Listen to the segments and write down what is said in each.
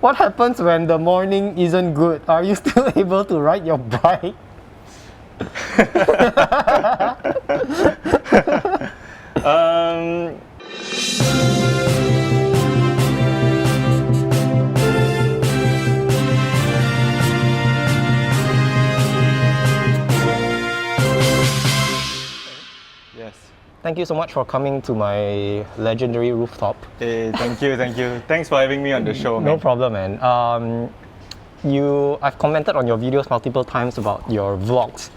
what happens when the morning isn't good? Are you still able to ride your bike? Yes. Thank you so much for coming to my legendary rooftop. Hey, thank you. Thanks for having me on the show, man. No problem, man. I've commented on your videos multiple times about your vlogs.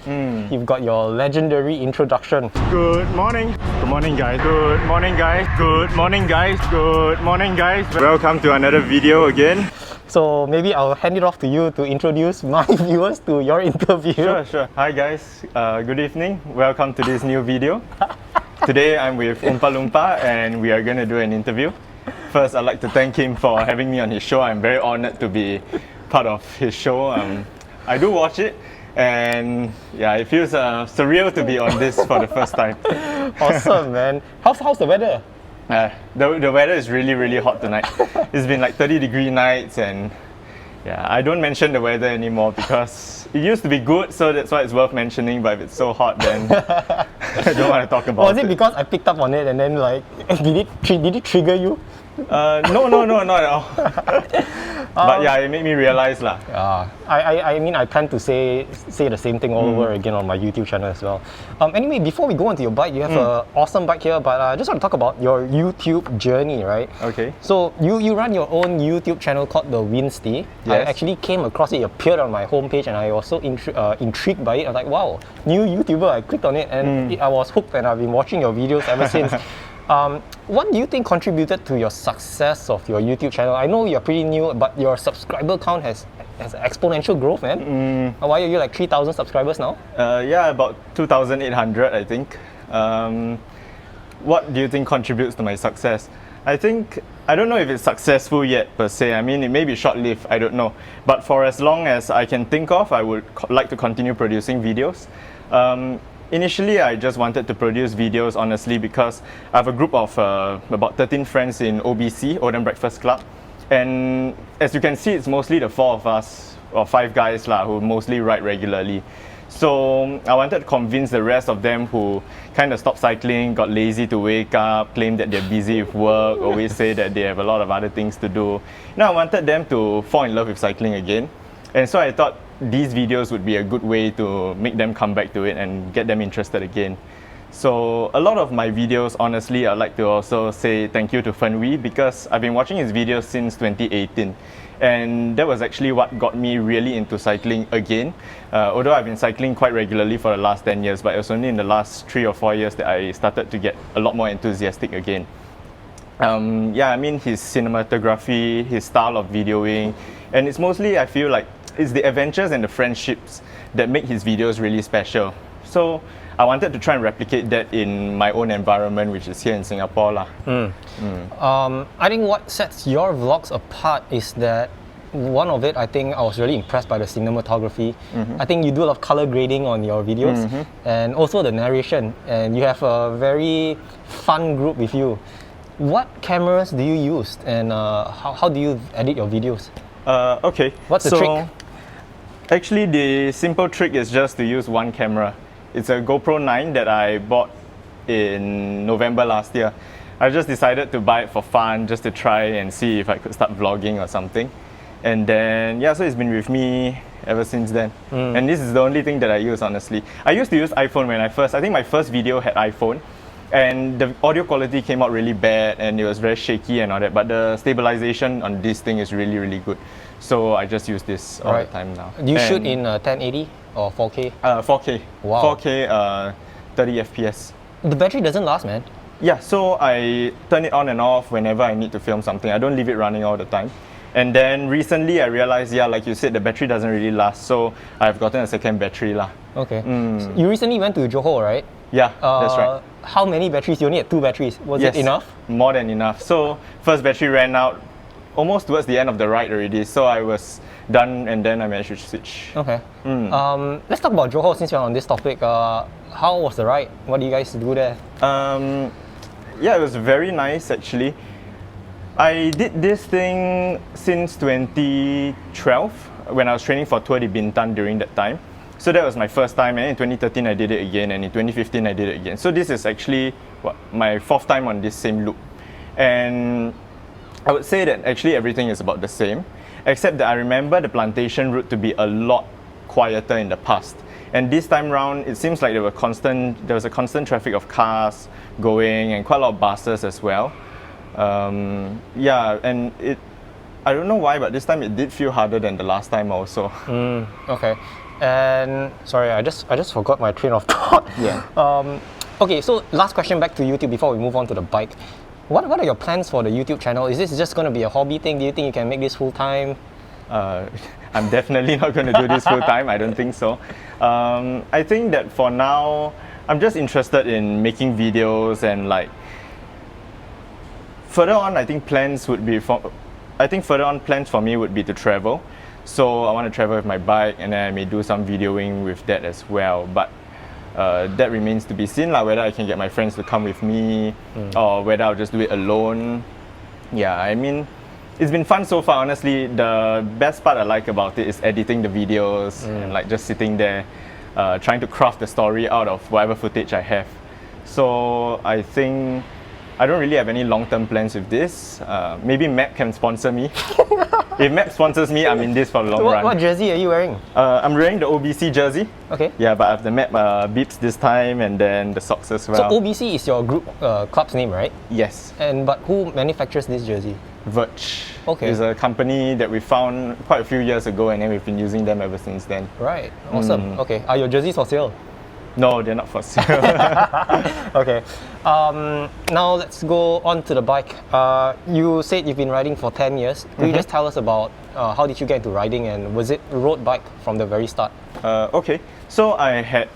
You've got your legendary introduction. Good morning. Good morning, guys. Good morning, guys. Good morning, guys. Good morning, guys. Welcome to another video again. So maybe I'll hand it off to you to introduce my viewers to your interview. Sure. Hi, guys. Good evening. Welcome to this new video. Today I'm with Oompa Loompa and we are going to do an interview. First, I'd like to thank him for having me on his show. I'm very honored to be part of his show. I do watch it and yeah, it feels surreal to be on this for the first time. Awesome, man. How's the weather? The weather is really hot tonight. It's been like 30-degree nights and yeah, I don't mention the weather anymore because it used to be good, so that's why it's worth mentioning, but if it's so hot then I don't want to talk about it. Was it because I picked up on it and then like, did it trigger you? No, not at all. But yeah, it made me realize lah. I mean, I plan to say the same thing all over again on my YouTube channel as well. Anyway, before we go onto your bike, you have an awesome bike here, but I just want to talk about your YouTube journey, right? Okay. So you run your own YouTube channel called the Winsty. Yes. I actually came across it, it appeared on my homepage and I was so intrigued by it. I was like, wow, new YouTuber. I clicked on it and I was hooked and I've been watching your videos ever since. What do you think contributed to your success of your YouTube channel? I know you're pretty new, but your subscriber count has exponential growth, man. Why are you like 3,000 subscribers now? Yeah, about 2,800, I think. What do you think contributes to my success? I don't know if it's successful yet per se. I mean, it may be short-lived, I don't know. But for as long as I can think of, I would like to continue producing videos. Initially, I just wanted to produce videos, honestly, because I have a group of about 13 friends in OBC, Oden Breakfast Club. And as you can see, it's mostly the 4 of us, or 5 guys lah, who mostly ride regularly. So I wanted to convince the rest of them who kind of stopped cycling, got lazy to wake up, claim that they're busy with work, always say that they have a lot of other things to do. I wanted them to fall in love with cycling again. And so I thought these videos would be a good way to make them come back to it and get them interested again. So a lot of my videos, honestly, I'd like to also say thank you to Fenwee because I've been watching his videos since 2018. And that was actually what got me really into cycling again. Although I've been cycling quite regularly for the last 10 years, but it was only in the last 3 or 4 years that I started to get a lot more enthusiastic again. Yeah, I mean, his cinematography, his style of videoing, and it's mostly, I feel like, it's the adventures and the friendships that make his videos really special. So I wanted to try and replicate that in my own environment, which is here in Singapore lah. I think what sets your vlogs apart is that one of it, I think I was really impressed by the cinematography. I think you do a lot of color grading on your videos and also the narration, and you have a very fun group with you. What cameras do you use and how do you edit your videos? Okay. What's the trick? Actually, the simple trick is just to use one camera. It's a GoPro 9 that I bought in November last year. I just decided to buy it for fun, just to try and see if I could start vlogging or something. And then, yeah, so it's been with me ever since then. And this is the only thing that I use, honestly. I used to use iPhone when I think my first video had iPhone. And the audio quality came out really bad and it was very shaky and all that, but the stabilization on this thing is really good. So I just use this all the time now. Do you shoot in 1080 or 4K? 4K. Wow. 4K, 30 FPS. The battery doesn't last, man. Yeah, so I turn it on and off whenever I need to film something. I don't leave it running all the time. And then recently I realized, yeah, like you said, the battery doesn't really last, so I've gotten a second battery lah. Okay. So you recently went to Johor, right? Yeah, that's right. How many batteries? You only had 2 batteries. Was it enough? More than enough. So first battery ran out almost towards the end of the ride already. So I was done and then I managed to switch. Okay. Let's talk about Johor since you're on this topic. How was the ride? What do you guys do there? Yeah, it was very nice actually. I did this thing since 2012 when I was training for Tour de Bintan during that time. So that was my first time, and in 2013 I did it again, and in 2015 I did it again. So this is actually my 4th time on this same loop. And I would say that actually everything is about the same, except that I remember the plantation route to be a lot quieter in the past. And this time round, it seems like there was a constant traffic of cars going and quite a lot of buses as well. Yeah, and I don't know why, but this time it did feel harder than the last time also. Okay. And sorry, I just forgot my train of thought. Yeah. Okay, so last question back to YouTube before we move on to the bike. What are your plans for the YouTube channel? Is this just going to be a hobby thing? Do you think you can make this full time? I'm definitely not going to do this full time. I don't think so. I think that for now, I'm just interested in making videos, and like further on, I think plans for me would be to travel. So I want to travel with my bike, and then I may do some videoing with that as well. But that remains to be seen, whether I can get my friends to come with me or whether I'll just do it alone. Yeah, I mean, it's been fun so far, honestly. The best part I like about it is editing the videos and like just sitting there trying to craft the story out of whatever footage I have. So I think I don't really have any long-term plans with this. Maybe Map can sponsor me. If Map sponsors me, I'm in this for the long run. What jersey are you wearing? I'm wearing the OBC jersey. Okay. Yeah, but I have the Map beeps this time, and then the socks as well. So OBC is your group club's name, right? Yes. But who manufactures this jersey? Verge. Okay. Is a company that we found quite a few years ago, and then we've been using them ever since then. Right. Awesome. Okay. Are your jerseys for sale? No, they're not for sale. Okay. Now let's go on to the bike. You said you've been riding for 10 years. Can you just tell us about how did you get into riding, and was it a road bike from the very start? Okay. So I had,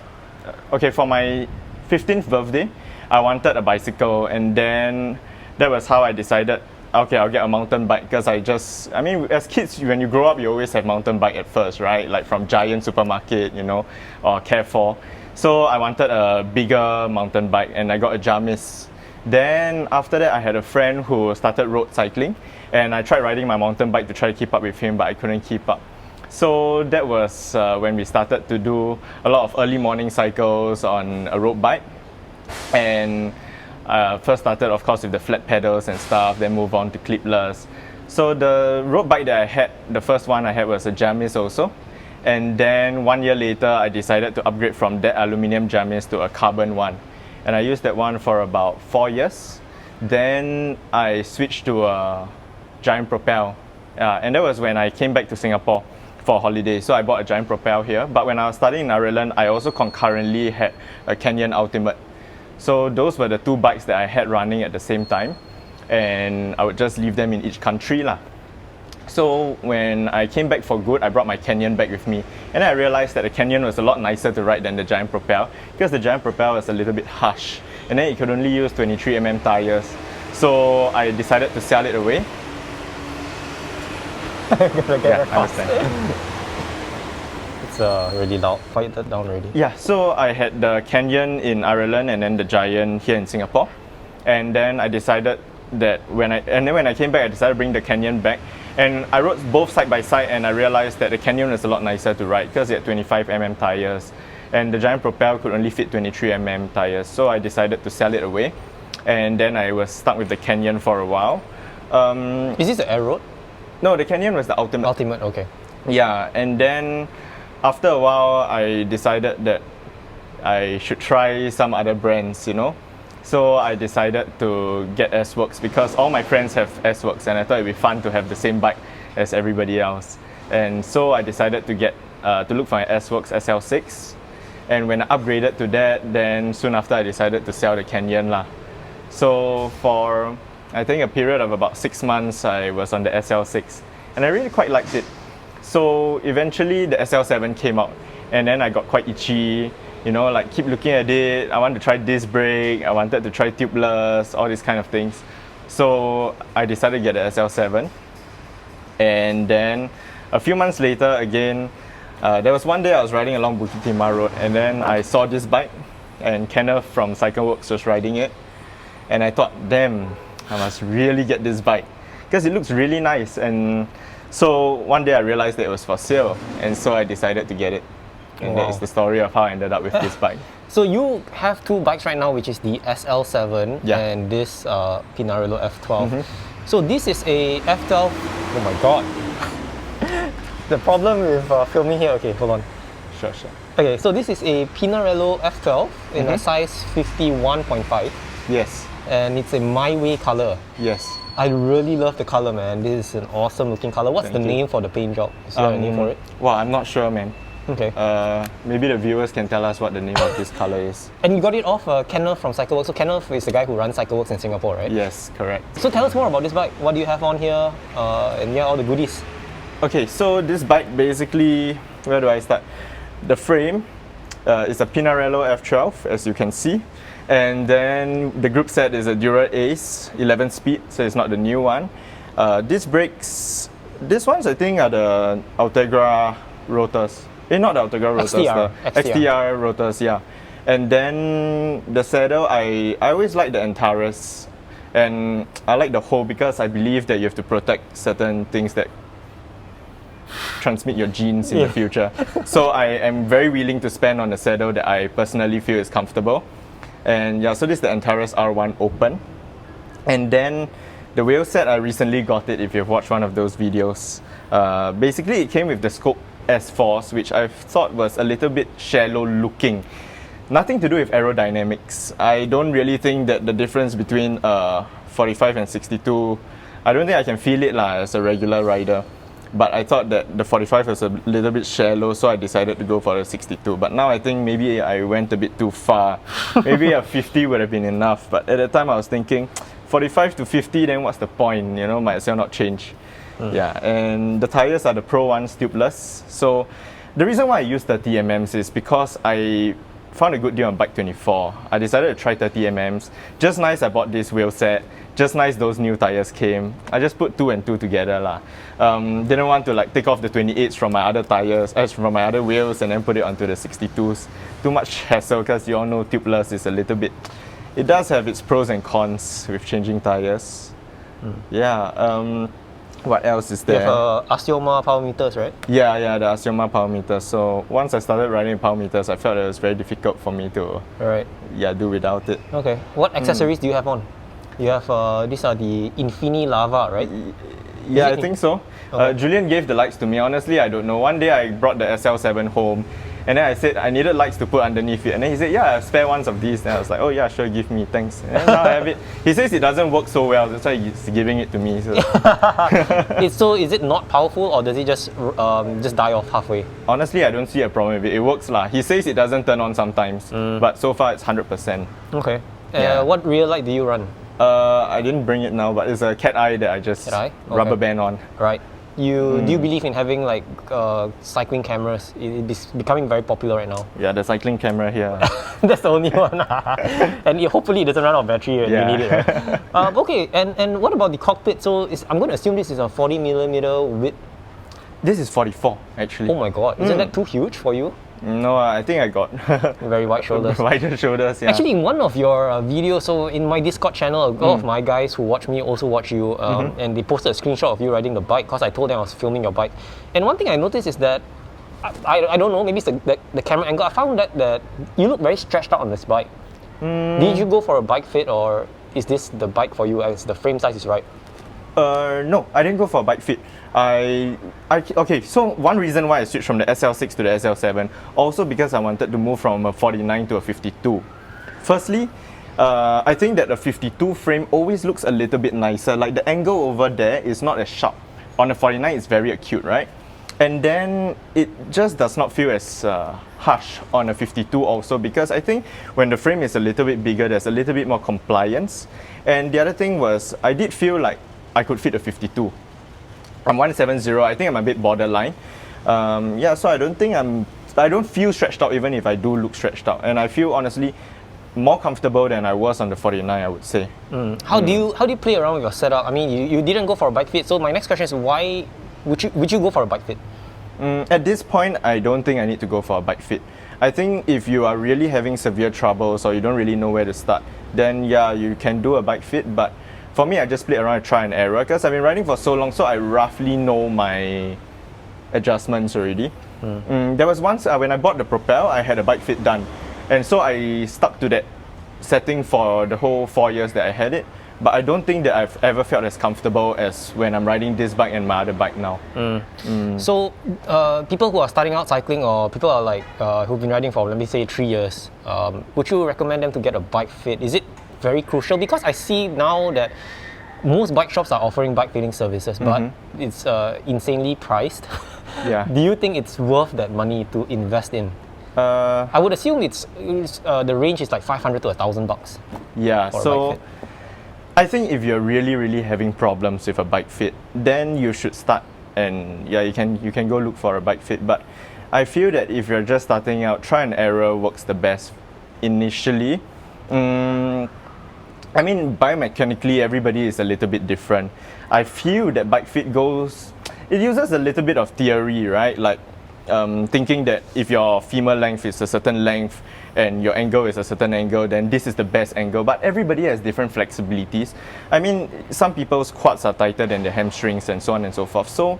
for my 15th birthday, I wanted a bicycle, and then that was how I decided, okay, I'll get a mountain bike, because as kids, when you grow up, you always have mountain bike at first, right? Like from Giant Supermarket, or Carrefour. So I wanted a bigger mountain bike, and I got a Jamis. Then after that, I had a friend who started road cycling, and I tried riding my mountain bike to try to keep up with him, but I couldn't keep up. So that was when we started to do a lot of early morning cycles on a road bike. And first started, of course, with the flat pedals and stuff, then move on to clipless. So the road bike that I had, the first one I had was a Jamis also. And then 1 year later, I decided to upgrade from that aluminium Jamis to a carbon one. And I used that one for about 4 years. Then I switched to a Giant Propel. And that was when I came back to Singapore for a holiday. So I bought a Giant Propel here. But when I was studying in Ireland, I also concurrently had a Canyon Ultimate. So those were the two bikes that I had running at the same time. And I would just leave them in each country. So when I came back for good, I brought my Canyon back with me. And I realized that the Canyon was a lot nicer to ride than the Giant Propel, because the Giant Propel was a little bit harsh. And then it could only use 23mm tires. So I decided to sell it away. Yeah, I understand. It's really loud. Quiet that down already. Yeah, so I had the Canyon in Ireland and then the Giant here in Singapore. And then I decided that when I came back, I decided to bring the Canyon back. And I rode both side by side, and I realized that the Canyon was a lot nicer to ride because it had 25mm tires, and the Giant Propel could only fit 23mm tires. So I decided to sell it away, and then I was stuck with the Canyon for a while. Is this the Air Road? No, the Canyon was the Ultimate. Ultimate, okay. Yeah, and then after a while, I decided that I should try some other brands, So I decided to get S-Works because all my friends have S-Works, and I thought it'd be fun to have the same bike as everybody else. And so I decided to get to look for an S-Works SL6. And when I upgraded to that, then soon after I decided to sell the Canyon So for I think a period of about 6 months, I was on the SL6, and I really quite liked it. So eventually the SL7 came out, and then I got quite itchy. Keep looking at it. I want to try disc brake. I wanted to try tubeless, all these kind of things. So I decided to get the SL7. And then a few months later, again, there was one day I was riding along Bukit Timah Road, and then I saw this bike, and Kenneth from Cycle Works was riding it. And I thought, damn, I must really get this bike. because it looks really nice. And so one day I realized that it was for sale, and so I decided to get it. And that is the story of how I ended up with this bike. So you have two bikes right now, which is the SL7 and this Pinarello F12. So this is a F12. Oh my god. The problem with filming here. Okay, hold on. Sure. Okay, so this is a Pinarello F12 in a size 51.5. Yes. And it's a MyWay color. Yes. I really love the color, man. This is an awesome looking color. What's the name for the paint job? Is there a name for it? Well, I'm not sure, man. Okay. Maybe the viewers can tell us what the name of this color is. And you got it off Kenneth from CycleWorks. So Kenneth is the guy who runs CycleWorks in Singapore, right? Yes, correct. So tell us more about this bike. What do you have on here? And yeah, all the goodies. Okay, so this bike basically, where do I start? The frame is a Pinarello F12, as you can see. And then the group set is a Dura Ace 11 speed, so it's not the new one. These brakes, these ones I think are the Ultegra rotors. Not the Ultegra rotors, XTR. the XTR rotors, yeah. And then the saddle, I always like the Antares. And I like the hole because I believe that you have to protect certain things that transmit your genes in the future. So I am very willing to spend on a saddle that I personally feel is comfortable. And yeah, so this is the Antares R1 Open. And then the wheel set, I recently got it if you've watched one of those videos. Basically it came with the Scope S-Force, which I thought was a little bit shallow looking. Nothing to do with aerodynamics. I don't really think that the difference between 45 and 62, I don't think I can feel it as a regular rider. But I thought that the 45 was a little bit shallow, so I decided to go for the 62. But now I think maybe I went a bit too far. Maybe a 50 would have been enough. But at the time I was thinking, 45 to 50, then what's the point? You know, might as well not change. Yeah, and the tires are the Pro ones, tubeless. So the reason why I use 30mm is because I found a good deal on Bike 24. I decided to try 30mm. Just nice I bought this wheel set. Just nice those new tires came. I just put 2 and 2 together lah. Didn't want to take off the 28s from my other tires, from my other wheels, and then put it onto the 62s. Too much hassle because you all know tubeless is a little bit. It does have its pros and cons with changing tires. Yeah. What else is there? You have Asioma power meters, right? Yeah, the Asioma power meters. So once I started riding power meters, I felt it was very difficult for me to do without it. Okay. What accessories do you have on? You have these are the Infini Lava, right? Yeah, I think so. Okay. Julian gave the lights to me. Honestly, I don't know. One day I brought the SL7 home, and then I said I needed lights to put underneath it. And then he said, yeah, I have spare ones of these. And I was like, oh yeah, sure, give me, thanks. And now I have it. He says it doesn't work so well, that's why he's giving it to me. So, so is it not powerful, or does it just die off halfway? Honestly, I don't see a problem with it. It works lah. He says it doesn't turn on sometimes, but so far it's 100%. Okay. What rear light do you run? I didn't bring it now, but it's a cat eye that I just rubber band on. Right. Do you believe in having cycling cameras? It's becoming very popular right now. Yeah, the cycling camera here. That's the only one. And hopefully it doesn't run out of battery when you need it, right? Okay, and what about the cockpit? So I'm going to assume this is a 40mm width. This is 44 actually. Oh my god, isn't that too huge for you? No, I think I got very wide shoulders. Wider shoulders, yeah. Actually, in one of your videos, so in my Discord channel, a lot of my guys who watch me also watch you, and they posted a screenshot of you riding the bike because I told them I was filming your bike. And one thing I noticed is that, I don't know, maybe it's the camera angle, I found that you look very stretched out on this bike. Did you go for a bike fit, or is this the bike for you as the frame size is right? No, I didn't go for a bike fit. Okay, so one reason why I switched from the SL6 to the SL7, also because I wanted to move from a 49 to a 52. Firstly, I think that a 52 frame always looks a little bit nicer. Like the angle over there is not as sharp. On a 49, it's very acute, right? And then it just does not feel as harsh on a 52 also, because I think when the frame is a little bit bigger, there's a little bit more compliance. And the other thing was, I did feel like I could fit a 52. I'm 170, I think I'm a bit borderline. So I don't feel stretched out even if I do look stretched out. And I feel honestly more comfortable than I was on the 49, I would say. How do you play around with your setup? I mean, you didn't go for a bike fit, so my next question is, why would you go for a bike fit? At this point, I don't think I need to go for a bike fit. I think if you are really having severe troubles or you don't really know where to start, then yeah, you can do a bike fit, but for me, I just played around with try and error because I've been riding for so long, so I roughly know my adjustments already. There was once when I bought the Propel, I had a bike fit done, and so I stuck to that setting for the whole 4 years that I had it. But I don't think that I've ever felt as comfortable as when I'm riding this bike and my other bike now. So people who are starting out cycling, or people are like who've been riding for, let me say, 3 years, would you recommend them to get a bike fit? Is it very crucial? Because I see now that most bike shops are offering bike fitting services, but it's insanely priced. Yeah. Do you think it's worth that money to invest in? I would assume it's the range is like $500 to $1,000. Yeah. For a So bike fit. I think if you're really having problems with a bike fit, then you should start, and yeah, you can go look for a bike fit. But I feel that if you're just starting out, try and error works the best initially. I mean, biomechanically, everybody is a little bit different. I feel that bike fit it uses a little bit of theory, right? Like thinking that if your femur length is a certain length and your angle is a certain angle, then this is the best angle. But everybody has different flexibilities. I mean, some people's quads are tighter than their hamstrings and so on and so forth. So,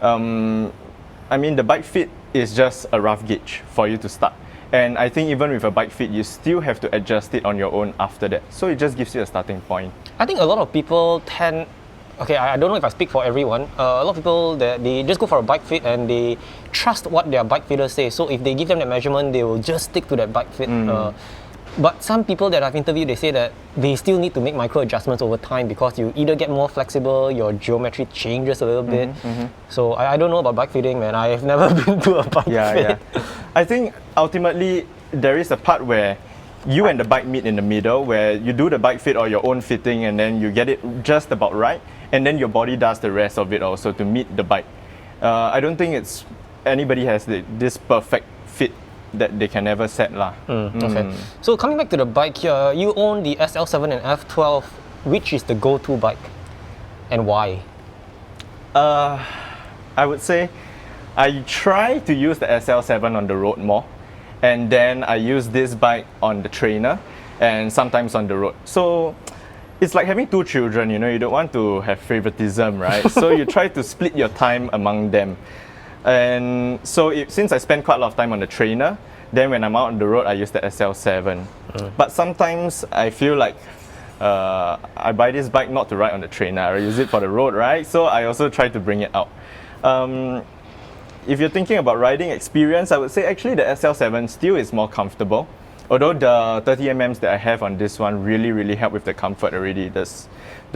I mean, the bike fit is just a rough gauge for you to start. And I think even with a bike fit, you still have to adjust it on your own after that. So it just gives you a starting point. I think a lot of people I don't know if I speak for everyone. A lot of people, they just go for a bike fit and they trust what their bike fitters say. So if they give them the measurement, they will just stick to that bike fit. But some people that I've interviewed, they say that they still need to make micro adjustments over time because you either get more flexible, your geometry changes a little bit. So I don't know about bike fitting, man. I've never been to a bike fit. Yeah. I think ultimately there is a part where you and the bike meet in the middle, where you do the bike fit or your own fitting and then you get it just about right, and then your body does the rest of it also to meet the bike. I don't think anybody has this perfect fit that they can ever set lah. Okay. So coming back to the bike here, you own the SL7 and F12. Which is the go-to bike, and why? I would say I try to use the SL7 on the road more, and then I use this bike on the trainer and sometimes on the road. So it's like having two children, you know, you don't want to have favoritism, right? So you try to split your time among them. And so since I spend quite a lot of time on the trainer, then when I'm out on the road, I use the SL7. But sometimes I feel like I buy this bike not to ride on the trainer, I use it for the road, right? So I also try to bring it out. If you're thinking about riding experience, I would say actually the SL7 still is more comfortable. Although the 30mm that I have on this one really help with the comfort already. The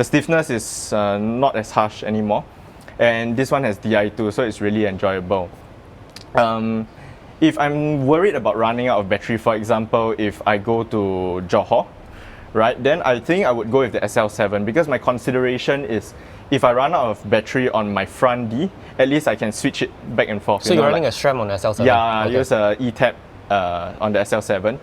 stiffness is not as harsh anymore. And this one has Di2, so it's really enjoyable. If I'm worried about running out of battery, for example, if I go to Johor, right, then I think I would go with the SL7 because my consideration is if I run out of battery on my front D, at least I can switch it back and forth. So you're running a SRAM on the SL7? Yeah, okay. I use a E-Tab on the SL7.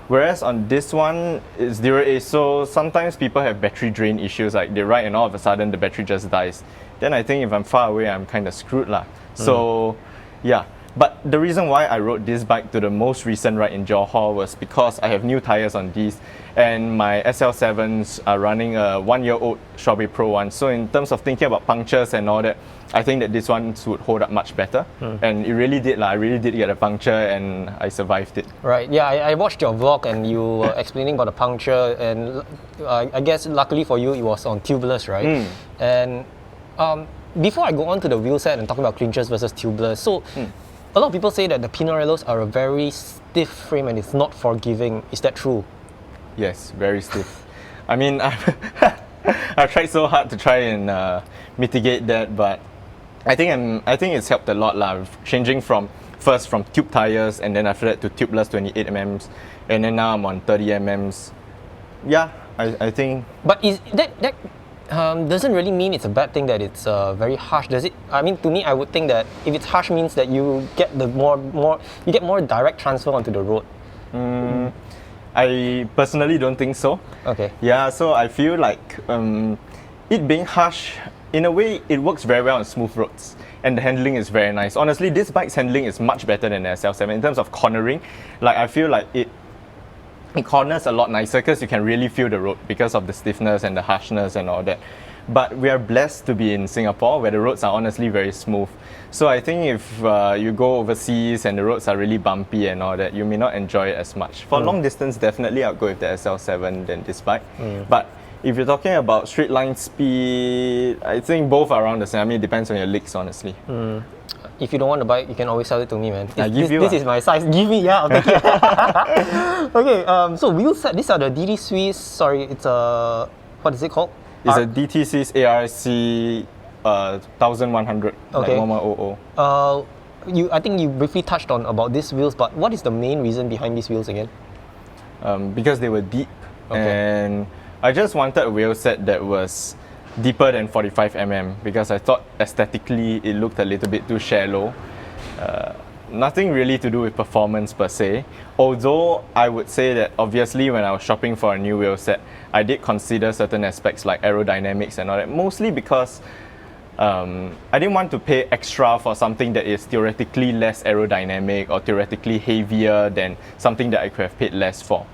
Whereas on this one, it's 0A, so sometimes people have battery drain issues, like they ride and all of a sudden the battery just dies. Then I think if I'm far away, I'm kind of screwed lah. So, yeah. But the reason why I rode this bike to the most recent ride in Johor was because I have new tires on these, and my SL7s are running a 1-year-old Strawberry Pro one. So in terms of thinking about punctures and all that, I think that this one would hold up much better. And it really did. I really did get a puncture and I survived it. Right, yeah, I watched your vlog and you were explaining about the puncture, and I guess luckily for you it was on tubeless, right? And before I go on to the wheel set and talking about clinchers versus tubeless, so a lot of people say that the Pinarellos are a very stiff frame and it's not forgiving. Is that true? Yes, very stiff. I mean, I've tried so hard to try and mitigate that, but I think it's helped a lot lah. Changing from tube tires and then after that to tubeless 28mm, and then now I'm on 30mm. Yeah, I think. But is that doesn't really mean it's a bad thing that it's very harsh, does it? I mean, to me, I would think that if it's harsh means that you get more direct transfer onto the road. I personally don't think so. Okay. Yeah, so I feel like it being harsh, in a way, it works very well on smooth roads, and the handling is very nice. Honestly, this bike's handling is much better than the SL7 in terms of cornering. Like, I feel like it corners a lot nicer because you can really feel the road because of the stiffness and the harshness and all that. But we are blessed to be in Singapore where the roads are honestly very smooth. So I think if you go overseas and the roads are really bumpy and all that, you may not enjoy it as much. For long distance, definitely I'll go with the SL7 than this bike. But if you're talking about straight line speed, I think both are around the same. I mean, it depends on your legs, honestly. If you don't want to buy it, you can always sell it to me, man. This is my size. Give me, yeah, I'll take it. Okay, so wheel set. These are the DD Swiss. Sorry, it's a what is it called? It's a DT Swiss ARC 1100, okay. like 1100. I think you briefly touched on about these wheels, but what is the main reason behind these wheels again? Because they were deep, and I just wanted a wheel set that was deeper than 45mm because I thought aesthetically it looked a little bit too shallow. Nothing really to do with performance per se, although I would say that obviously when I was shopping for a new wheel set, I did consider certain aspects like aerodynamics and all that, mostly because I didn't want to pay extra for something that is theoretically less aerodynamic or theoretically heavier than something that I could have paid less for.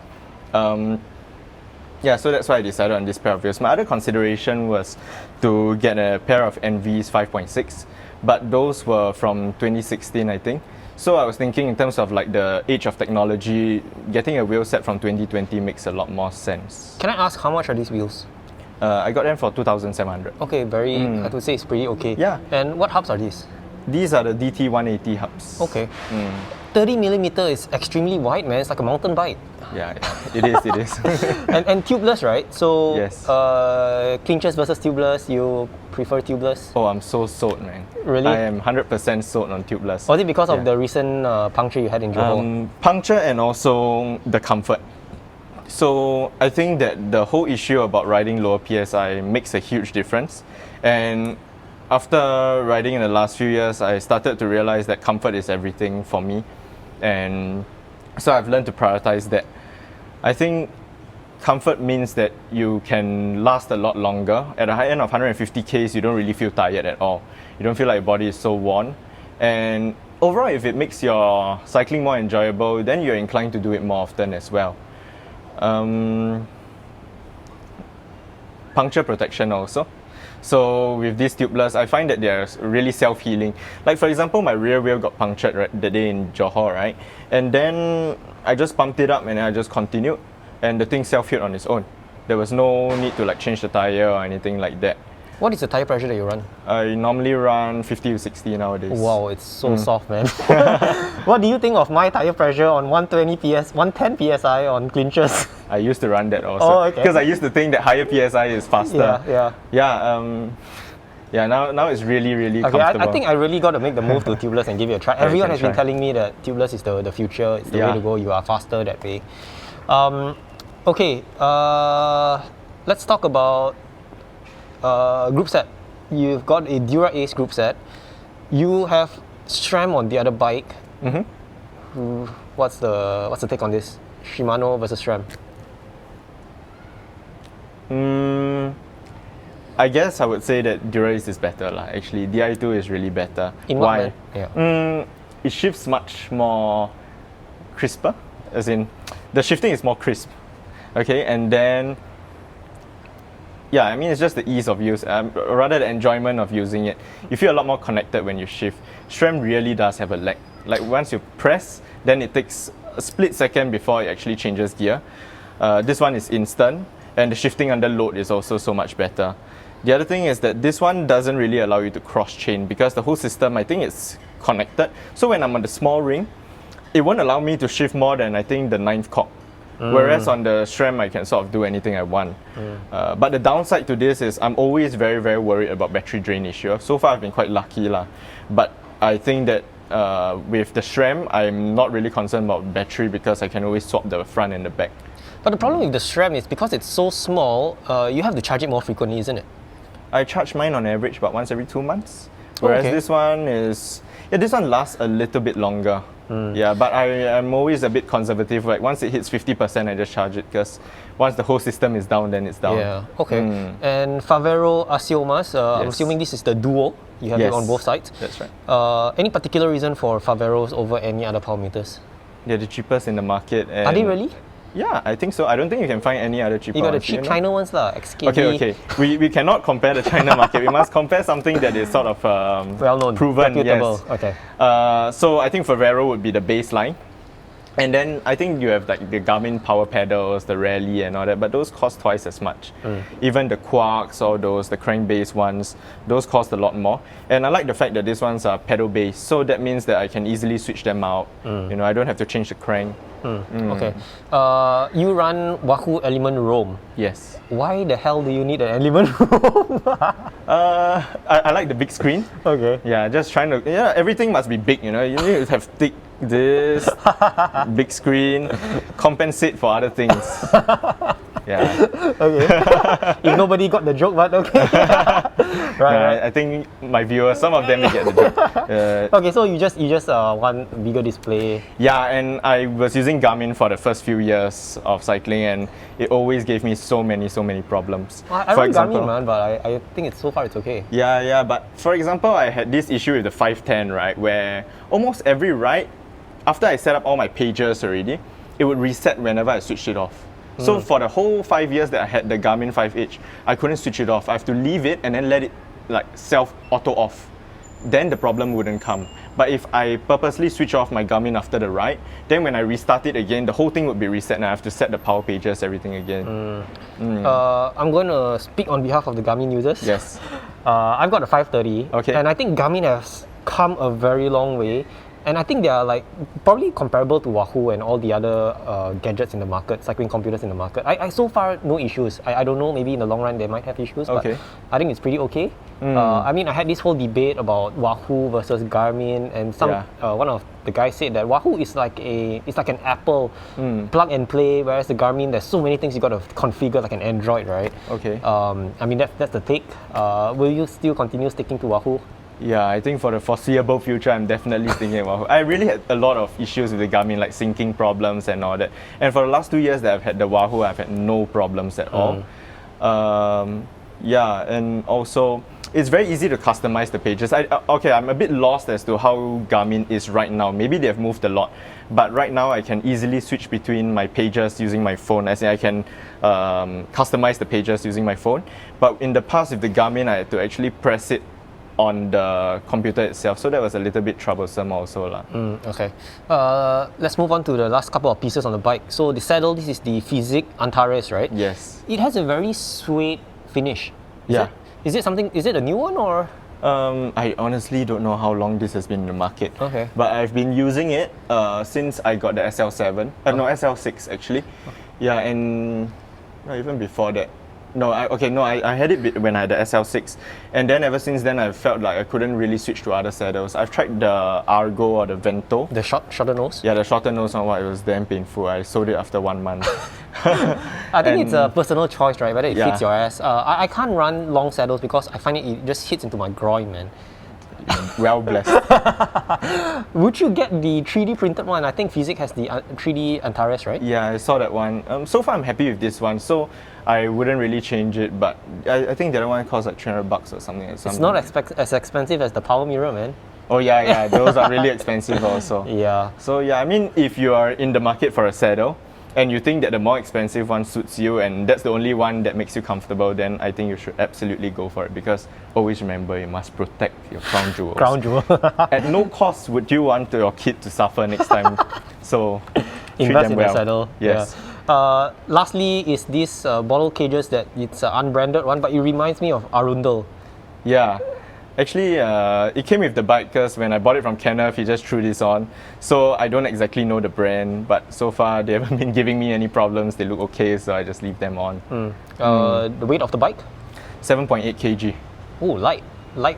Yeah, so that's why I decided on this pair of wheels. My other consideration was to get a pair of NVs 5.6, but those were from 2016, I think. So I was thinking in terms of like the age of technology, getting a wheel set from 2020 makes a lot more sense. Can I ask how much are these wheels? I got them for 2,700. Okay, I would say it's pretty okay. Yeah. And what hubs are these? These are the DT 180 hubs. Okay. 30mm is extremely wide, man. It's like a mountain bike. Yeah, it is. and tubeless, right? So, yes. clinchers versus tubeless, you prefer tubeless? Oh, I'm so sold, man. Really? I am 100% sold on tubeless. Was it because of the recent puncture you had in Johor? Puncture and also the comfort. So I think that the whole issue about riding lower PSI makes a huge difference. And after riding in the last few years, I started to realize that comfort is everything for me. And so I've learned to prioritize that. I think comfort means that you can last a lot longer. At a high end of 150 Ks, you don't really feel tired at all. You don't feel like your body is so worn. And overall, if it makes your cycling more enjoyable, then you're inclined to do it more often as well. Puncture protection also. So with these tubeless, I find that they're really self-healing. Like for example, my rear wheel got punctured the day in Johor, right? And then I just pumped it up and I just continued, and the thing self-healed on its own. There was no need to like change the tire or anything like that. What is the tire pressure that you run? I normally run 50 to 60 nowadays. Wow, it's so soft, man. What do you think of my tire pressure on 110 psi on clinchers? I used to run that also. Because I used to think that higher PSI is faster. Yeah, now it's really comfortable. I think I really got to make the move to tubeless and give it a try. Everyone has been telling me that tubeless is the future, it's the way to go, you are faster that way. Let's talk about group set. You've got a Dura Ace group set. You have SRAM on the other bike. What's the take on this? Shimano versus SRAM. I guess I would say that Dura Ace is better lah. Actually, Di2 is really better. In what way? It shifts much more crisper, as in the shifting is more crisp. Okay, and then yeah, I mean it's just the ease of use, rather the enjoyment of using it. You feel a lot more connected when you shift. SRAM really does have a lag. Like once you press, then it takes a split second before it actually changes gear. This one is instant, and the shifting under load is also so much better. The other thing is that this one doesn't really allow you to cross-chain because the whole system, I think it's connected. So when I'm on the small ring, it won't allow me to shift more than I think the 9th cock. Whereas on the SRAM, I can sort of do anything I want. But the downside to this is I'm always very worried about battery drain issue. So far, I've been quite lucky lah. But I think that with the SRAM, I'm not really concerned about battery because I can always swap the front and the back. But the problem with the SRAM is because it's so small, you have to charge it more frequently, isn't it? I charge mine on average about once every 2 months. Whereas this one is, this one lasts a little bit longer. Yeah, but I'm always a bit conservative. Like once it hits 50%, I just charge it because once the whole system is down, then it's down. Yeah, okay. And Favero Asiomas, I'm assuming this is the Duo. You have it on both sides. That's right. Any particular reason for Faveros over any other power meters? They're the cheapest in the market. And are they really? Yeah, I think so. I don't think you can find any other cheaper You got the ones, cheap you know? China ones lah, XKD. Okay. We cannot compare the China market. We must compare something that is sort of Well-known, proven. reputable. Yes. Okay. So I think Favero would be the baseline. And then I think you have like the Garmin power pedals, the Rally and all that, but those cost twice as much. Even the Quarks or the crank-based ones, those cost a lot more. And I like the fact that these ones are pedal-based, so that means that I can easily switch them out. You know, I don't have to change the crank. Okay. You run Wahoo Element Roam. Yes. Why the hell do you need an Element Roam? I like the big screen. Okay. Yeah, just trying to, everything must be big, you know. You need to have thick this, big screen, compensate for other things. Yeah. Okay. If nobody got the joke, but okay. right. I think my viewers, some of them may get the joke. Okay, so you just want bigger display. Yeah, and I was using Garmin for the first few years of cycling, and it always gave me so many problems. I run Garmin, man, but I think so far it's okay. Yeah, but for example, I had this issue with the 510, right, where almost every ride, after I set up all my pages already, it would reset whenever I switched it off. So for the whole 5 years that I had the Garmin 5H, I couldn't switch it off. I have to leave it and then let it like self-auto off. Then the problem wouldn't come. But if I purposely switch off my Garmin after the ride, then when I restart it again, the whole thing would be reset and I have to set the power pages, everything again. I'm going to speak on behalf of the Garmin users. Yes. I've got a 530, Okay. and I think Garmin has come a very long way. And I think they are like probably comparable to Wahoo and all the other gadgets in the market, cycling computers in the market. I so far no issues. I don't know, maybe in the long run they might have issues, but I think it's pretty okay. I mean, I had this whole debate about Wahoo versus Garmin, and one of the guys said that Wahoo is like an Apple plug and play, whereas the Garmin, there's so many things you got to configure like an Android, right? Okay. I mean that's the take. Will you still continue sticking to Wahoo? Yeah, I think for the foreseeable future, I'm definitely thinking about Wahoo. I really had a lot of issues with the Garmin, like syncing problems and all that. And for the last 2 years that I've had the Wahoo, I've had no problems at all. And also, it's very easy to customize the pages. I'm a bit lost as to how Garmin is right now. Maybe they have moved a lot, but right now I can easily switch between my pages using my phone. As in I can customize the pages using my phone. But in the past with the Garmin, I had to actually press it on the computer itself, so that was a little bit troublesome also lah. Okay. Let's move on to the last couple of pieces on the bike. So the saddle, this is the Fizik Antares, right? Yes. It has a very suede finish. Is it a new one or? I honestly don't know how long this has been in the market. Okay. But I've been using it since I got the SL7. SL6 actually. Yeah, and even before that. I had it when I had the SL6, and then ever since then I felt like I couldn't really switch to other saddles. I've tried the Argo or the Vento. The shorter nose? Yeah, the shorter nose one, it was damn painful. I sold it after 1 month. I think it's a personal choice, right? Whether it fits your ass. I can't run long saddles because I find it just hits into my groin, man. Well blessed. Would you get the 3D printed one? I think Fizik has the 3D Antares, right? Yeah, I saw that one. So far I'm happy with this one, so I wouldn't really change it, but I think the other one costs like $300 or something. It's not as expensive as the power mirror, man. Oh yeah, those are really expensive also. Yeah. So I mean, if you are in the market for a saddle, and you think that the more expensive one suits you and that's the only one that makes you comfortable, then I think you should absolutely go for it, because always remember, you must protect your crown jewels. Crown jewel. At no cost would you want your kid to suffer next time. So invest in the saddle. Yes. Yeah. Lastly is this bottle cages that it's an unbranded one, but it reminds me of Arundel. Yeah. Actually, it came with the bike because when I bought it from Kenneth, he just threw this on. So I don't exactly know the brand, but so far they haven't been giving me any problems. They look okay, so I just leave them on. The weight of the bike? 7.8 kg. Oh, light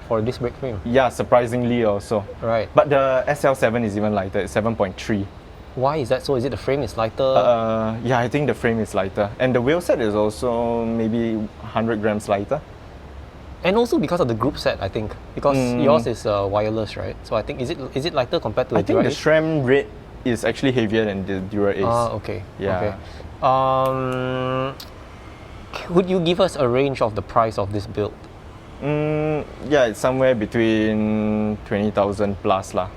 for this brake frame. Yeah, surprisingly also. Right. But the SL7 is even lighter. It's 7.3. Why is that so? Is it the frame is lighter? Yeah, I think the frame is lighter, and the wheel set is also maybe 100 grams lighter. And also because of the group set, I think, because yours is wireless, right? So I think is it lighter compared to the Dura? I think the SRAM rate is actually heavier than the Dura Ace. Okay. Yeah. Okay. Would you give us a range of the price of this build? Yeah, it's somewhere between 20,000 plus lah.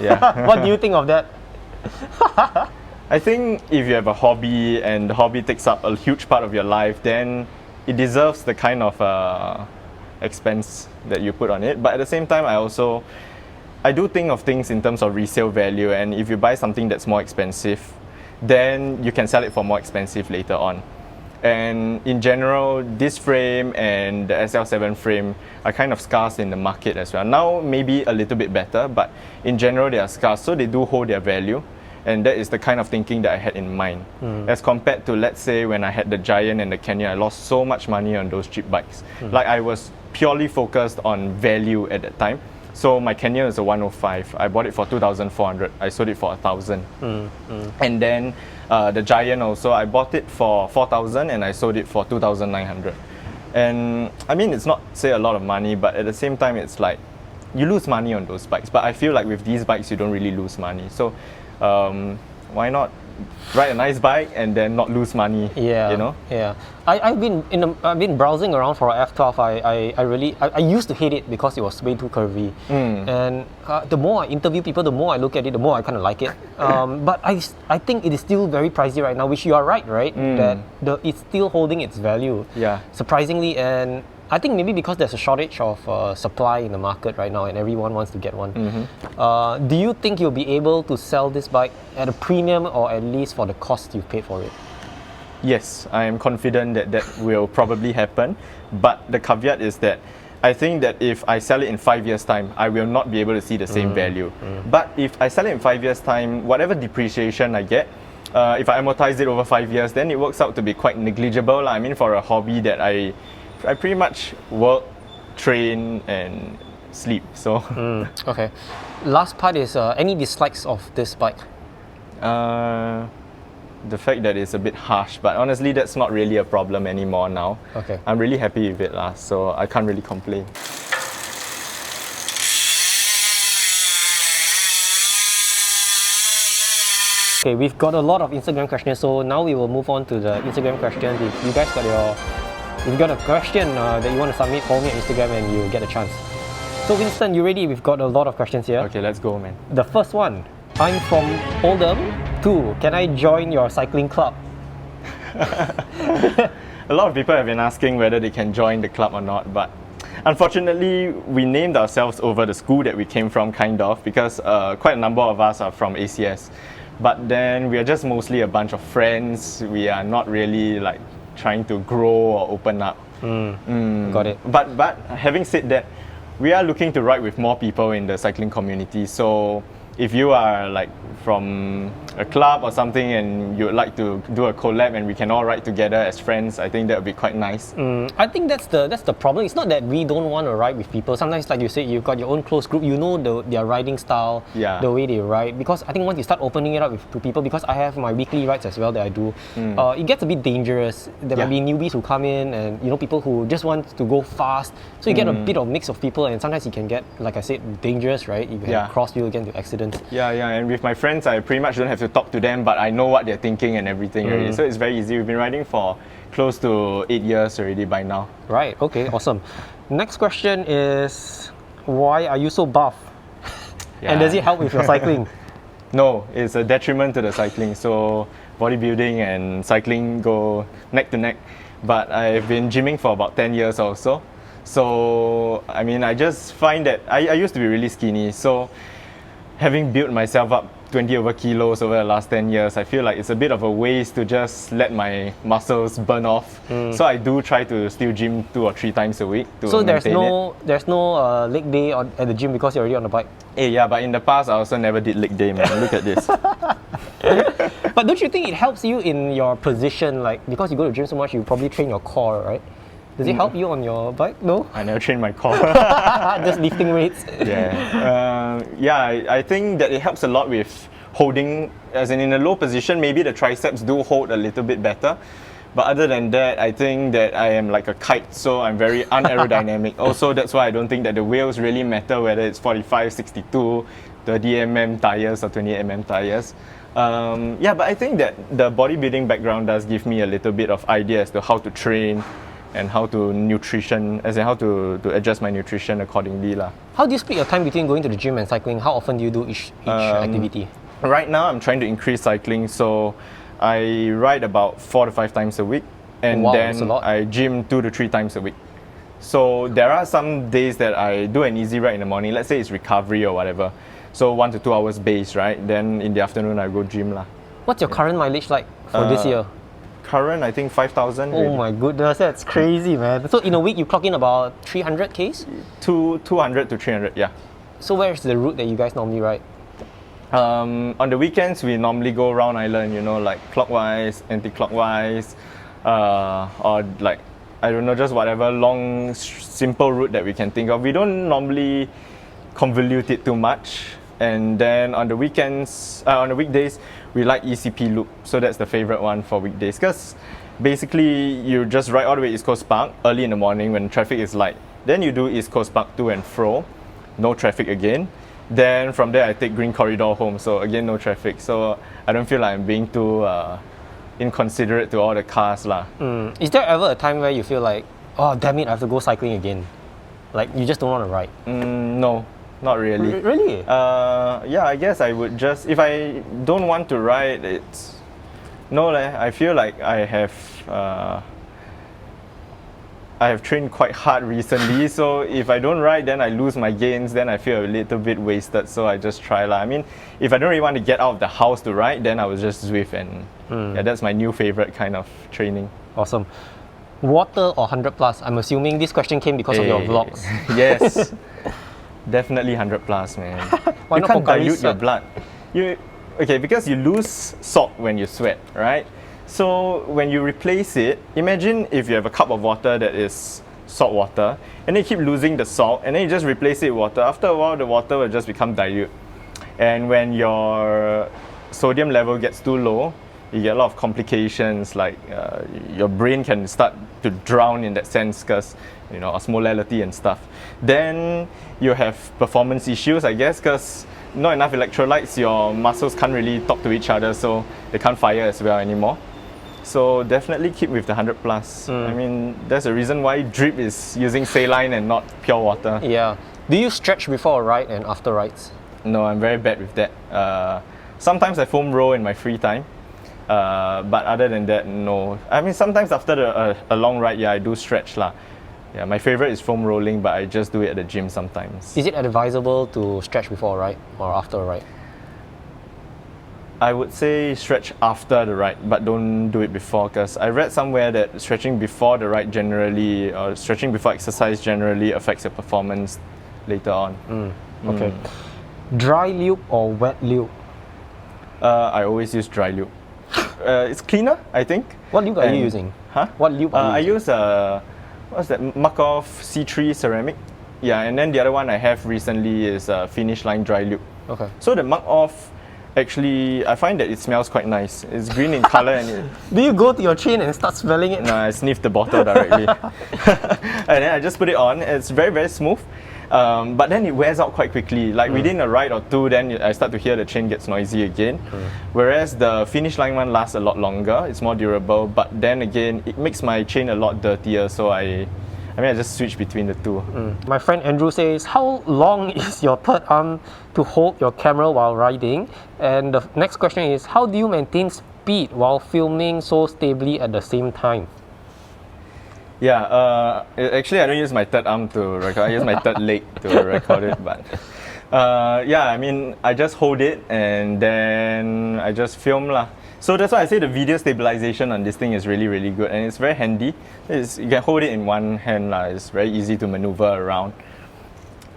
Yeah. What do you think of that? I think if you have a hobby and the hobby takes up a huge part of your life, then it deserves the kind of expense that you put on it. But at the same time, I do think of things in terms of resale value, and if you buy something that's more expensive, then you can sell it for more expensive later on. And in general, this frame and the SL7 frame are kind of scarce in the market as well. Now maybe a little bit better, but in general they are scarce, so they do hold their value. And that is the kind of thinking that I had in mind. As compared to, let's say, when I had the Giant and the Canyon, I lost so much money on those cheap bikes. Like, I was purely focused on value at that time. So my Canyon is a 105. I bought it for 2,400. I sold it for 1,000. And then the Giant also, I bought it for 4,000 and I sold it for 2,900. And I mean, it's not, say, a lot of money, but at the same time, it's like, you lose money on those bikes. But I feel like with these bikes, you don't really lose money. So why not ride a nice bike and then not lose money? Yeah, you know. Yeah, I've been browsing around for a F12. I used to hate it because it was way too curvy. And the more I interview people, the more I look at it, the more I kind of like it. But I think it is still very pricey right now, which you are right? That it's still holding its value. Yeah. Surprisingly, and I think maybe because there's a shortage of supply in the market right now and everyone wants to get one. Do you think you'll be able to sell this bike at a premium, or at least for the cost you paid for it? Yes, I am confident that that will probably happen. But the caveat is that I think that if I sell it in 5 years' time, I will not be able to see the same value. But if I sell it in 5 years' time, whatever depreciation I get, if I amortize it over 5 years, then it works out to be quite negligible. I mean, for a hobby that I pretty much work, train, and sleep. So Okay. Last part is any dislikes of this bike? the fact that it's a bit harsh, but honestly that's not really a problem anymore now. Okay. I'm really happy with it lah, so I can't really complain. Okay, we've got a lot of Instagram questions, so now we will move on to the Instagram questions. If you guys if you got a question that you want to submit, follow me on Instagram and you'll get a chance. So Winston, you ready? We've got a lot of questions here. Okay, let's go, man. The first one, I'm from Oldham 2. Can I join your cycling club? A lot of people have been asking whether they can join the club or not, but unfortunately we named ourselves over the school that we came from, kind of, because quite a number of us are from ACS. But then we are just mostly a bunch of friends. We are not really like trying to grow or open up. Got it. But having said that, we are looking to ride with more people in the cycling community. So if you are like from a club or something and you would like to do a collab and we can all ride together as friends, I think that would be quite nice. I think that's the problem. It's not that we don't want to ride with people. Sometimes, like you said, you've got your own close group. You know their riding style, the way they ride. Because I think once you start opening it up to people, because I have my weekly rides as well that I do, it gets a bit dangerous. There might be newbies who come in and people who just want to go fast. So you get a bit of mix of people, and sometimes it can get, like I said, dangerous, right? You can cross you again to accidents. Yeah, and with my friends, I pretty much don't have to talk to them, but I know what they're thinking and everything already. So it's very easy. We've been riding for close to 8 years already by now. Right, okay, awesome. Next question is, why are you so buff? And does it help with your cycling? No, it's a detriment to the cycling. So bodybuilding and cycling go neck to neck. But I've been gymming for about 10 years or so. So, I mean, I just find that I used to be really skinny. So having built myself up 20 over kilos over the last 10 years, I feel like it's a bit of a waste to just let my muscles burn off. So I do try to still gym 2 or 3 times a week to so there's maintain no leg day at the gym because you're already on the bike? Yeah, but in the past I also never did leg day, man. Look at this. But don't you think it helps you in your position? Like, because you go to gym so much, you probably train your core, right? Does it help you on your bike? No? I never train my core. Just lifting weights? I think that it helps a lot with holding, as in a low position, maybe the triceps do hold a little bit better. But other than that, I think that I am like a kite, so I'm very unaerodynamic. Also, that's why I don't think that the wheels really matter, whether it's 45, 62, 30mm tires or 28mm tires. But I think that the bodybuilding background does give me a little bit of idea as to how to train and how to how to adjust my nutrition accordingly lah. How do you split your time between going to the gym and cycling? How often do you do each activity? Right now, I'm trying to increase cycling, so I ride about 4 to 5 times a week, and Wow, that's a then lot. I gym 2 to 3 times a week. So there are some days that I do an easy ride in the morning. Let's say it's recovery or whatever. So 1 to 2 hours base, right? Then in the afternoon, I go gym lah. What's your current mileage like for this year? Current, I think 5,000. Oh my goodness, that's crazy, man. So in a week, you clock in about 300 Ks? 200 to 300, yeah. So where's the route that you guys normally ride? On the weekends, we normally go round island, you know, like clockwise, anti-clockwise, or like, I don't know, just whatever long, simple route that we can think of. We don't normally convolute it too much. And then on the weekends, on the weekdays, we like ECP loop. So that's the favorite one for weekdays. Because basically, you just ride all the way East Coast Park early in the morning when traffic is light. Then you do East Coast Park to and fro, no traffic again. Then from there, I take Green Corridor home. So again, no traffic. So I don't feel like I'm being too inconsiderate to all the cars lah. Is there ever a time where you feel like, oh damn it, I have to go cycling again? Like you just don't want to ride? No, not really. Really? Yeah, I guess I would just, if I don't want to ride, it's, no leh, I feel like I have trained quite hard recently, so if I don't ride, then I lose my gains, then I feel a little bit wasted, so I just try lah. I mean, if I don't really want to get out of the house to ride, then I will just Zwift, and yeah, that's my new favorite kind of training. Awesome. Water or 100 plus? I'm assuming this question came because of your vlogs. Yes. Definitely 100 plus, man. Why you not can't Pocari dilute your sweat? blood. Okay, because you lose salt when you sweat, right? So when you replace it, imagine if you have a cup of water that is salt water, and then you keep losing the salt, and then you just replace it with water. After a while, the water will just become dilute. And when your sodium level gets too low, you get a lot of complications, like your brain can start to drown in that sense because, you know, osmolality and stuff. Then you have performance issues, I guess, because not enough electrolytes, your muscles can't really talk to each other, so they can't fire as well anymore. So definitely keep with the 100 plus. I mean, there's a reason why drip is using saline and not pure water. Yeah. Do you stretch before a ride and after rides? No, I'm very bad with that. Sometimes I foam roll in my free time. But other than that, no. I mean, sometimes after a long ride, yeah, I do stretch lah. Yeah, my favorite is foam rolling, but I just do it at the gym sometimes. Is it advisable to stretch before a ride or after a ride? I would say stretch after the ride, but don't do it before, because I read somewhere that stretching before the ride generally, or stretching before exercise generally affects your performance later on. Okay. Dry lube or wet lube? I always use dry lube. It's cleaner, I think. What lube are you using? Huh? What lube are you using? I use what's that? Markov C3 ceramic. Yeah, and then the other one I have recently is Finish Line dry lube. Okay. So the Markov, actually, I find that it smells quite nice. It's green in color and Do you go to your chain and start smelling it? no, I sniff the bottle directly. And then I just put it on. It's very, very smooth. But then it wears out quite quickly. Like within a ride or two, then I start to hear the chain gets noisy again. Whereas the Finish Line one lasts a lot longer. It's more durable. But then again, it makes my chain a lot dirtier. So I just switch between the two. My friend Andrew says, how long is your third arm to hold your camera while riding? And the next question is, how do you maintain speed while filming so stably at the same time? Yeah, actually I don't use my third arm to record. I use my third leg to record it. But yeah, I mean, I just hold it and then I just film lah. So that's why I say the video stabilization on this thing is really, really good, and it's very handy. You can hold it in one hand lah. It's very easy to maneuver around.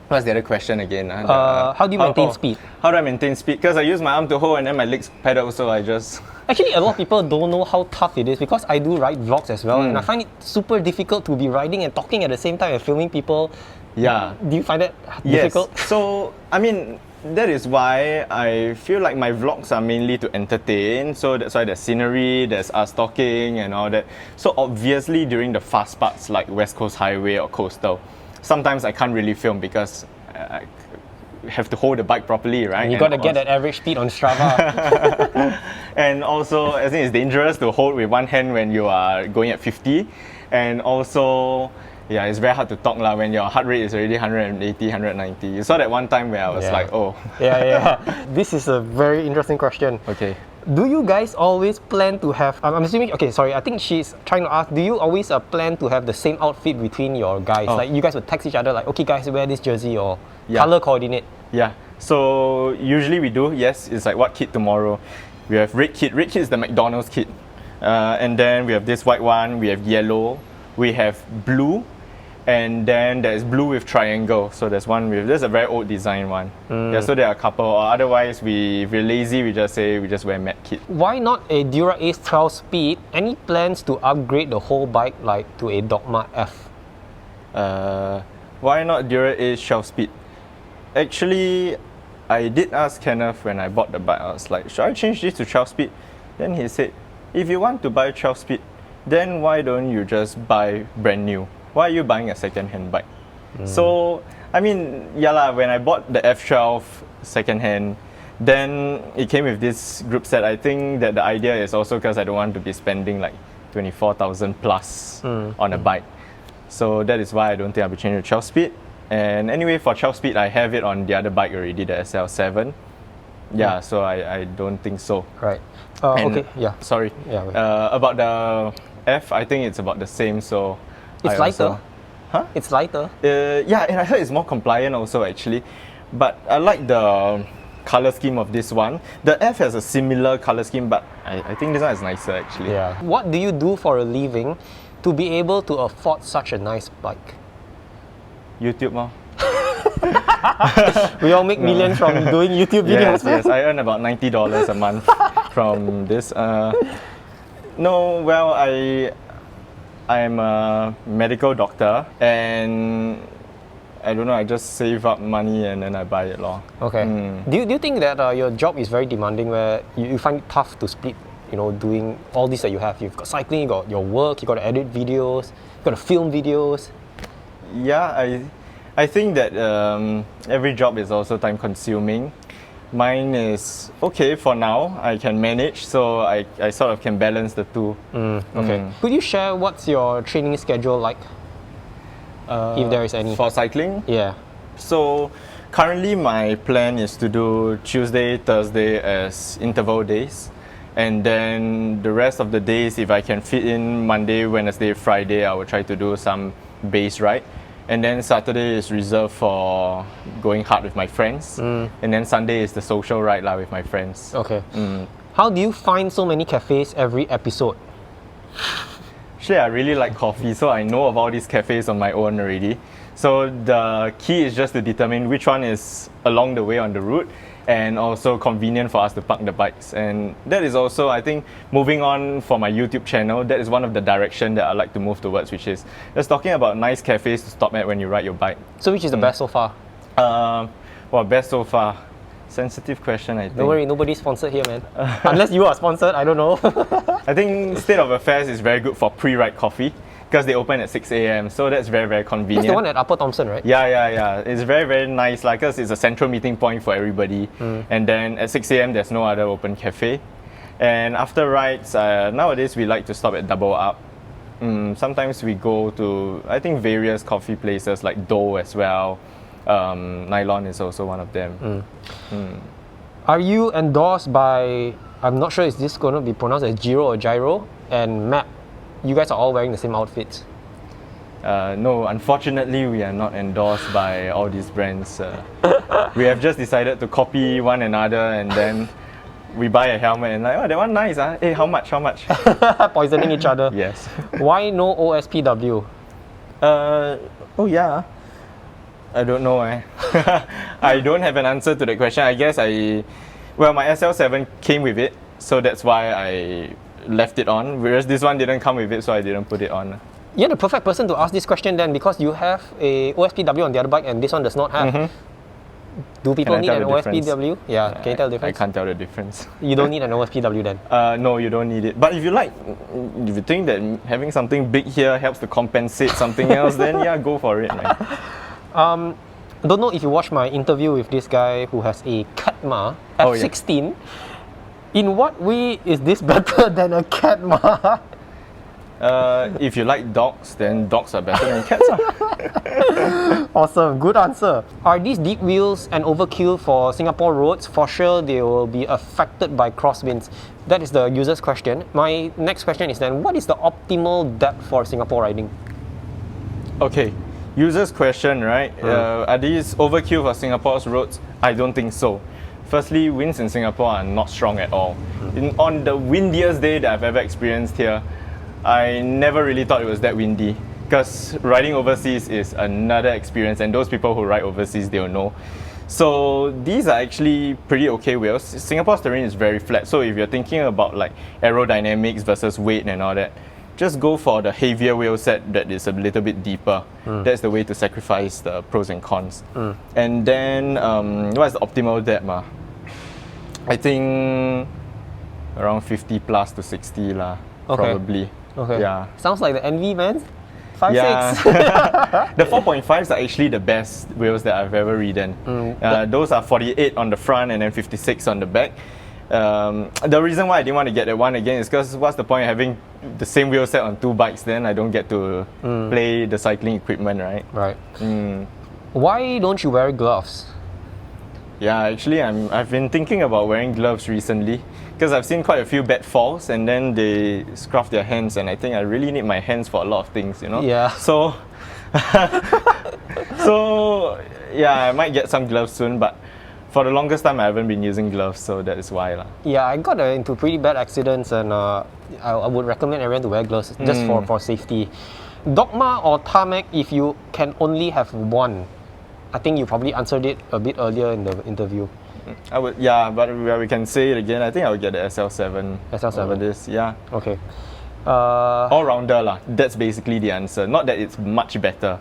What's the other question again? How do you maintain speed? How do I maintain speed? Because I use my arm to hold and then my legs pedal, so I just... Actually, a lot of people don't know how tough it is, because I do ride vlogs as well, and I find it super difficult to be riding and talking at the same time and filming people. Yeah. Do you find that difficult? Yes. So, I mean, that is why I feel like my vlogs are mainly to entertain. So that's why there's scenery, there's us talking and all that. So obviously during the fast parts like West Coast Highway or Coastal, sometimes I can't really film because I have to hold the bike properly, right? You got to get that average speed on Strava. And also, I think it's dangerous to hold with one hand when you are going at 50. And also, yeah, it's very hard to talk when your heart rate is already 180, 190. You saw that one time where I was like, oh. Yeah. This is a very interesting question. Okay. Do you guys always plan to have, I'm assuming, okay, sorry, I think she's trying to ask, do you always plan to have the same outfit between your guys? Like you guys would text each other like, okay guys, wear this jersey, or color coordinate? Yeah, so usually we do, yes, it's like what kit tomorrow. We have red kit is the McDonald's kit. And then we have this white one, we have yellow, we have blue, and then there's blue with triangle. So there's one with, this is a very old design one. Yeah, so there are a couple, or otherwise if we're lazy, we just wear matte kit. Why not a Dura Ace 12 Speed? Any plans to upgrade the whole bike like to a Dogma F? Why not Dura Ace 12 Speed? Actually, I did ask Kenneth when I bought the bike, I was like, should I change this to 12 Speed? Then he said, if you want to buy 12 Speed, then why don't you just buy brand new? Why are you buying a second-hand bike? So, I mean, when I bought the F12 second-hand, then it came with this group set. I think that the idea is also because I don't want to be spending like 24,000 plus on a bike. So that is why I don't think I'll be changing to 12 speed. And anyway, for 12 speed, I have it on the other bike already, the SL7. Yeah, so I don't think so. Right. Okay, yeah. Sorry. Yeah. About the F, I think it's about the same, so... It's lighter. Huh? It's lighter. Yeah, and I heard it's more compliant also actually. But I like the color scheme of this one. The F has a similar color scheme, but I think this one is nicer actually. Yeah. What do you do for a living to be able to afford such a nice bike? YouTube more. We all make millions from doing YouTube videos. Yes, I earn about $90 a month from this. No, well, I'm a medical doctor, and I don't know, I just save up money and then I buy it. Okay. Do you think that your job is very demanding, where you find it tough to split, doing all this that you have? You've got cycling, you got your work, you got to edit videos, you got to film videos. Yeah, I think that every job is also time consuming. Mine is okay for now, I can manage, so I sort of can balance the two. Okay. Could you share what's your training schedule like? If there is any. For cycling? Yeah. So currently my plan is to do Tuesday, Thursday as interval days. And then the rest of the days, if I can fit in Monday, Wednesday, Friday, I will try to do some base ride. And then Saturday is reserved for going hard with my friends. And then Sunday is the social ride with my friends. Okay. How do you find so many cafes every episode? Actually, I really like coffee, so I know of all these cafes on my own already. So the key is just to determine which one is along the way on the route and also convenient for us to park the bikes. And that is also, I think, moving on for my YouTube channel, that is one of the direction that I like to move towards, which is just talking about nice cafes to stop at when you ride your bike. So which is the best so far? Well, best so far. Sensitive question, I think. Don't worry, nobody's sponsored here, man. Unless you are sponsored, I don't know. I think State of Affairs is very good for pre-ride coffee, because they open at 6 a.m, so that's very, very convenient. That's the one at Upper Thomson, right? Yeah. It's very, very nice, because it's a central meeting point for everybody. And then at 6 a.m, there's no other open cafe. And after rides, nowadays we like to stop at Double Up. Sometimes we go to, I think, various coffee places like Dough as well. Nylon is also one of them. Are you endorsed by, I'm not sure is this going to be pronounced as Giro or Gyro, and Map? You guys are all wearing the same outfits. No, unfortunately we are not endorsed by all these brands. We have just decided to copy one another, and then we buy a helmet and like, oh, that one nice, huh? Hey, how much? Poisoning each other. Yes. Why no OSPW? Oh yeah. I don't know. I don't have an answer to that question. I guess well, my SL7 came with it, so that's why I left it on, whereas this one didn't come with it, so I didn't put it on. You're the perfect person to ask this question then, because you have a OSPW on the other bike and this one does not have. Do people need an OSPW? Yeah, can you tell the difference? I can't tell the difference. You don't need an OSPW then? No, you don't need it. But if you think that having something big here helps to compensate something else, then yeah, go for it, man. I don't know if you watched my interview with this guy who has a Catma F16. In what way is this better than a Catma? If you like dogs, then dogs are better than cats. Awesome, good answer. Are these deep wheels an overkill for Singapore roads? For sure, they will be affected by crosswinds. That is the user's question. My next question is then, what is the optimal depth for Singapore riding? Okay, user's question, right? Are these overkill for Singapore's roads? I don't think so. Firstly, winds in Singapore are not strong at all. On the windiest day that I've ever experienced here, I never really thought it was that windy, because riding overseas is another experience, and those people who ride overseas, they'll know. So these are actually pretty okay wheels. Singapore's terrain is very flat, so if you're thinking about like aerodynamics versus weight and all that, just go for the heavier wheel set that is a little bit deeper. That's the way to sacrifice the pros and cons. And then, what's the optimal depth? I think around 50 plus to 60 lah, probably. Okay. Yeah. Sounds like the Envy, man. 5.6. The 4.5s are actually the best wheels that I've ever ridden. Those are 48 on the front and then 56 on the back. The reason why I didn't want to get that one again is because what's the point of having the same wheel set on two bikes? Then I don't get to play the cycling equipment, right? Right. Why don't you wear gloves? Yeah, actually, I've been thinking about wearing gloves recently because I've seen quite a few bad falls and then they scuff their hands, and I think I really need my hands for a lot of things, you know? Yeah. So, yeah, I might get some gloves soon, but for the longest time I haven't been using gloves, so that is why lah. Yeah, I got into pretty bad accidents, and I would recommend everyone to wear gloves just for safety. Dogma or tarmac if you can only have one? I think you probably answered it a bit earlier in the interview. I would, yeah, but we can say it again. I think I would get the SL7. SL7 over this, yeah. Okay. All rounder lah. That's basically the answer. Not that it's much better.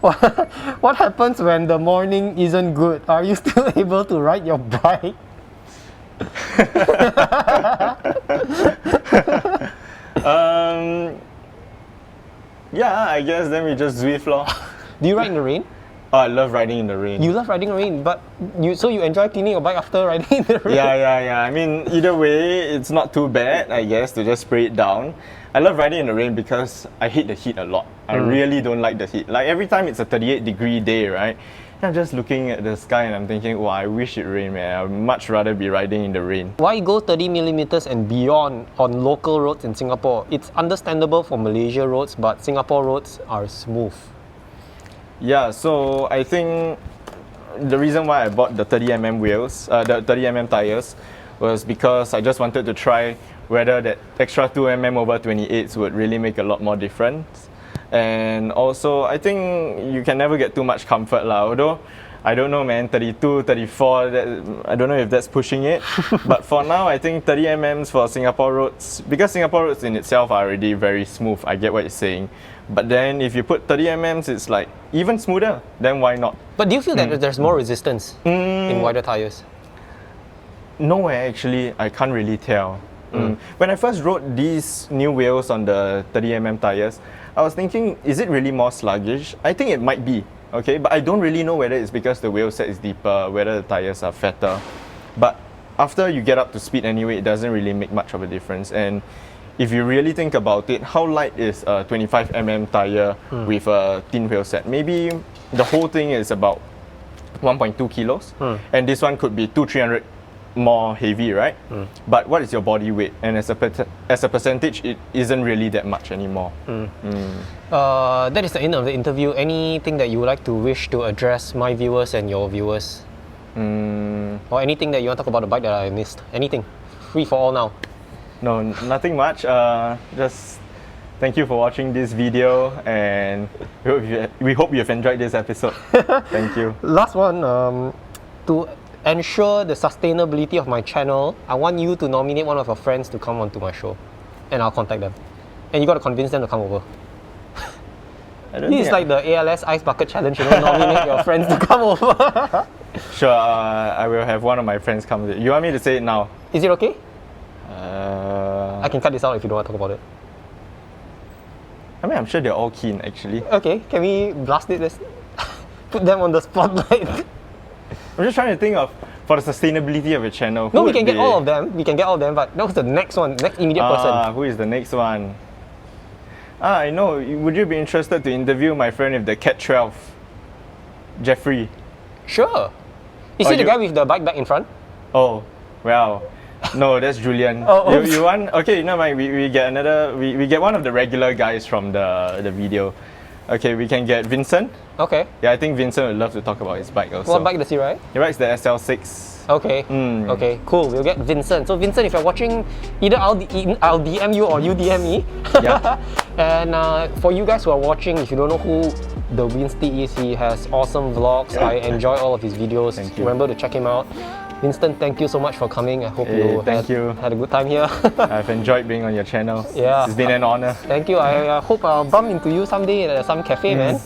What happens when the morning isn't good? Are you still able to ride your bike? Yeah, I guess then we just Zwift lor. Do you ride in the rain? Oh, I love riding in the rain. You love riding in the rain, but you enjoy cleaning your bike after riding in the rain? Yeah. I mean, either way, it's not too bad, I guess, to just spray it down. I love riding in the rain because I hate the heat a lot. I really don't like the heat. Like every time it's a 38-degree day, right? I'm just looking at the sky and I'm thinking, wow, I wish it rained, man. I'd much rather be riding in the rain. Why go 30 millimeters and beyond on local roads in Singapore? It's understandable for Malaysia roads, but Singapore roads are smooth. Yeah, so I think the reason why I bought the 30mm wheels, the 30mm tires, was because I just wanted to try whether that extra 2mm over 28s would really make a lot more difference. And also, I think you can never get too much comfort lah. Although, I don't know, man, 32, 34, I don't know if that's pushing it. But for now, I think 30mm for Singapore roads, because Singapore roads in itself are already very smooth. I get what you're saying. But then if you put 30mm, it's like even smoother. Then why not? But do you feel that there's more resistance in wider tires? No, actually, I can't really tell. When I first rode these new wheels on the 30mm tires, I was thinking, is it really more sluggish? I think it might be, okay? But I don't really know whether it's because the wheel set is deeper, whether the tires are fatter. But after you get up to speed anyway, it doesn't really make much of a difference. And if you really think about it, how light is a 25mm tire with a thin wheel set? Maybe the whole thing is about 1.2 kilos. And this one could be 200-300 more heavy, right? But what is your body weight? And as a percentage, it isn't really that much anymore. That is the end of the interview. Anything that you would like to wish to address my viewers and your viewers? Or anything that you want to talk about the bike that I missed? Anything? Free for all now. No, nothing much. Just thank you for watching this video, and we hope you've enjoyed this episode. Thank you. Last one, to ensure the sustainability of my channel, I want you to nominate one of your friends to come onto my show, and I'll contact them. And you got to convince them to come over. This is like the ALS Ice Bucket Challenge, you know, nominate your friends to come over. Sure, I will have one of my friends come. You want me to say it now? Is it okay? I can cut this out if you don't want to talk about it. I mean, I'm sure they're all keen, actually. Okay, can we blast it? Let's put them on the spotlight. I'm just trying to think of, for the sustainability of your channel. No, we can get all of them. We can get all of them, but that was the next one, next immediate person. Who is the next one? I know. Would you be interested to interview my friend with the Cat 12? Jeffrey. Sure. Is Oh, he the you- guy with the bike back in front? Oh, well. No, that's Julian. Oh, you want? Okay, no mind. We get another. We get one of the regular guys from the video. Okay, we can get Winston. Okay. Yeah, I think Vincent would love to talk about his bike also. What bike does he ride? He rides the SL6. Okay. Okay, cool. We'll get Vincent. So Vincent, if you're watching, either I'll DM you or you DM me. Yeah. And for you guys who are watching, if you don't know who the Winsty is, he has awesome vlogs. I enjoy all of his videos. Thank you. Remember to check him out. Winston, thank you so much for coming. I hope you thank you. had a good time here. I've enjoyed being on your channel. Yeah. It's been an honor. Thank you. I hope I'll bump into you someday at some cafe, man.